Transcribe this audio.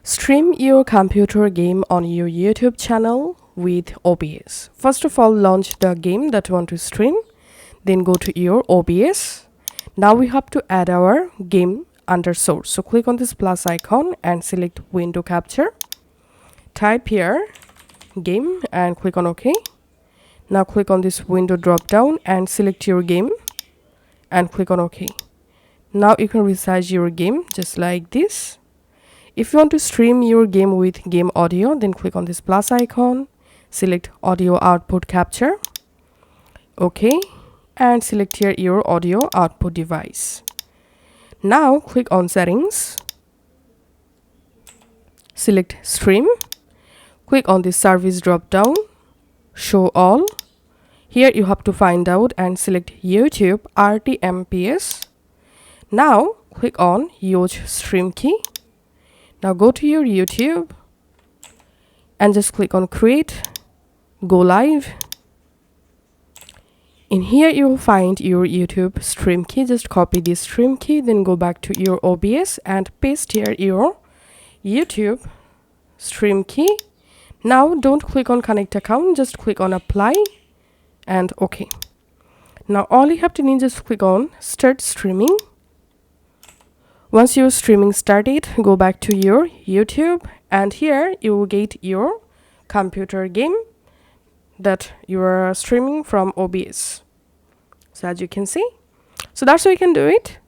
Stream your computer game on your YouTube channel with OBS. First of all, launch the game that you want to stream. Then go to your OBS. Now we have to add our game under source. So click on this plus icon and select window capture. Type here game and click on OK. Now click on this window drop down and select your game and click on OK. Now you can resize your game just like this. If you want to stream your game with game audio, then click on this plus icon, select audio output capture, OK, and select here your audio output device. Now click on settings, select stream, click on the service drop down, show all. Here you have to find out and select YouTube RTMPS. Now click on use stream key. Now go to your YouTube and just click on create, go live. In here you will find your YouTube stream key. Just copy this stream key, then go back to your OBS and paste here your YouTube stream key. Now don't click on connect account, just click on apply and OK. Now all you have to need is just click on start streaming. Once your streaming started, go back to your YouTube and here you will get your computer game that you are streaming from OBS. So as you can see, so that's how you can do it.